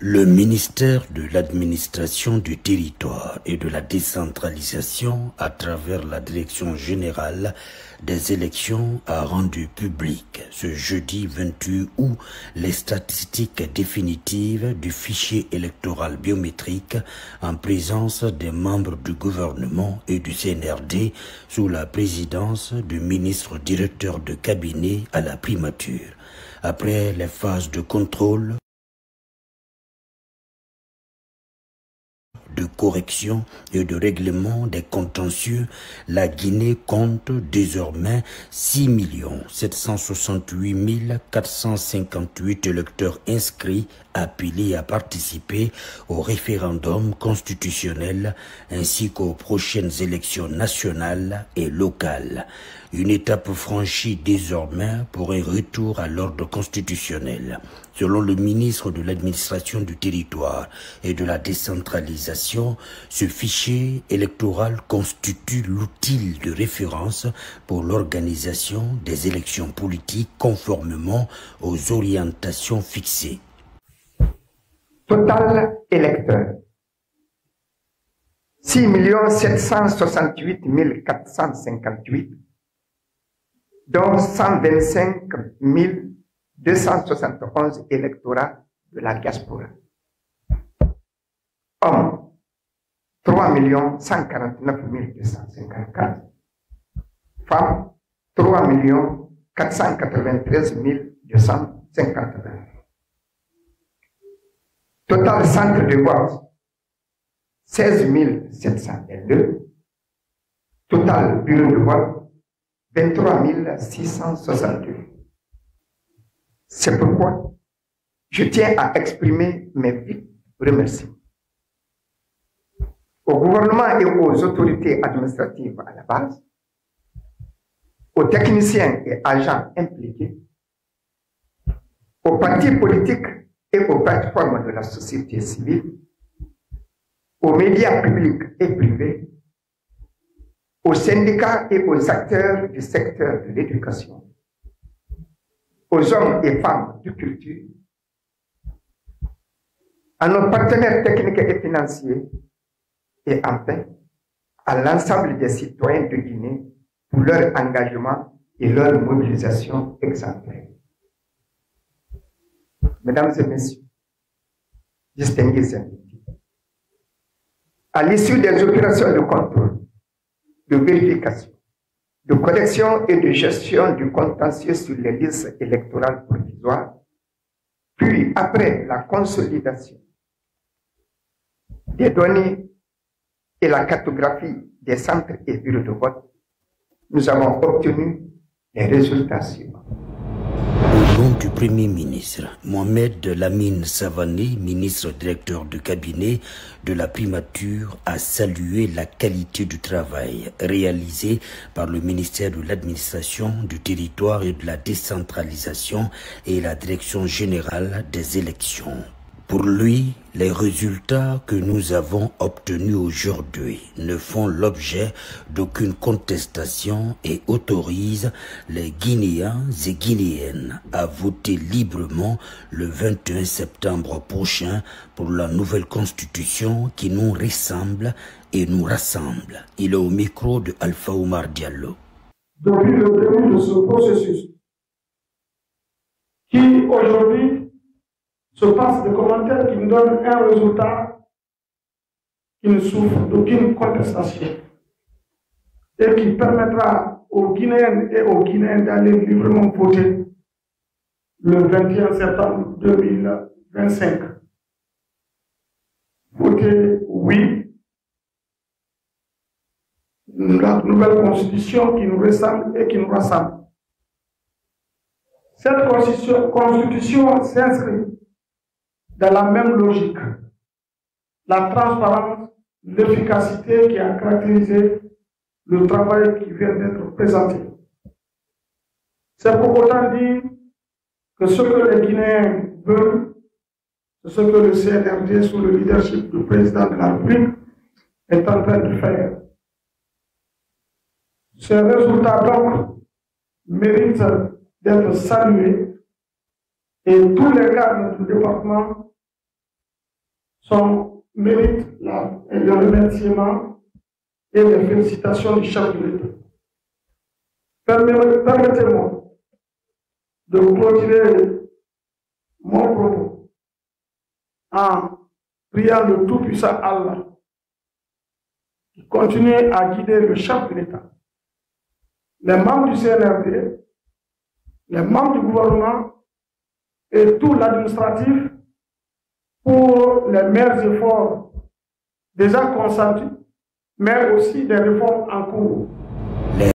Le ministère de l'Administration du Territoire et de la Décentralisation, à travers la Direction Générale des Élections, a rendu public ce jeudi 28 août les statistiques définitives du fichier électoral biométrique en présence des membres du gouvernement et du CNRD sous la présidence du ministre directeur de cabinet à la primature. Après les phases de contrôle, de correction et de règlement des contentieux, la Guinée compte désormais 6 768 458 électeurs inscrits appelés à participer au référendum constitutionnel ainsi qu'aux prochaines élections nationales et locales. Une étape franchie désormais pour un retour à l'ordre constitutionnel. Selon le ministre de l'Administration du Territoire et de la Décentralisation, ce fichier électoral constitue l'outil de référence pour l'organisation des élections politiques conformément aux orientations fixées. Total électeurs 6 768 458, dont 125 271 électorats de la diaspora. Hommes, 3 149 254. Femmes, 3 493 251. Total centre de vote, 16 702. Total bureau de vote, 23 662. C'est pourquoi je tiens à exprimer mes vifs remerciements au gouvernement et aux autorités administratives à la base, aux techniciens et agents impliqués, aux partis politiques et aux plateformes de la société civile, aux médias publics et privés, aux syndicats et aux acteurs du secteur de l'éducation, aux hommes et femmes de culture, à nos partenaires techniques et financiers, et enfin à l'ensemble des citoyens de Guinée pour leur engagement et leur mobilisation exemplaire. Mesdames et messieurs, distingués invités, à l'issue des opérations de contrôle, de vérification, de collection et de gestion du contentieux sur les listes électorales provisoires, puis après la consolidation des données et la cartographie des centres et bureaux de vote, nous avons obtenu les résultats suivants. Au nom du Premier ministre, Mohamed Lamine Savané, ministre directeur de cabinet de la primature, a salué la qualité du travail réalisé par le ministère de l'Administration du Territoire et de la Décentralisation et la Direction Générale des Élections. Pour lui, les résultats que nous avons obtenus aujourd'hui ne font l'objet d'aucune contestation et autorisent les Guinéens et Guinéennes à voter librement le 21 septembre prochain pour la nouvelle constitution qui nous ressemble et nous rassemble. Il est au micro de Alpha Oumar Diallo. Depuis le début de ce processus, qui aujourd'hui se passe des commentaires qui nous donnent un résultat qui ne souffre d'aucune contestation et qui permettra aux Guinéennes et aux Guinéens d'aller librement voter le 21 septembre 2025. Voter oui, la nouvelle constitution qui nous ressemble et qui nous rassemble. Cette constitution s'inscrit dans la même logique, la transparence, l'efficacité qui a caractérisé le travail qui vient d'être présenté. C'est pour autant dire que ce que les Guinéens veulent, c'est ce que le CNRD, sous le leadership du président de la République, est en train de faire. Ces résultats donc méritent d'être salués et tous les cadres du département méritent le remerciement et les félicitations du chef de l'État. Permettez-moi de clôturer mon propos en priant le Tout-Puissant Allah qui continue à guider le chef de l'État, les membres du CNRD, les membres du gouvernement et tout l'administratif pour les meilleurs efforts déjà consentis, mais aussi des réformes en cours.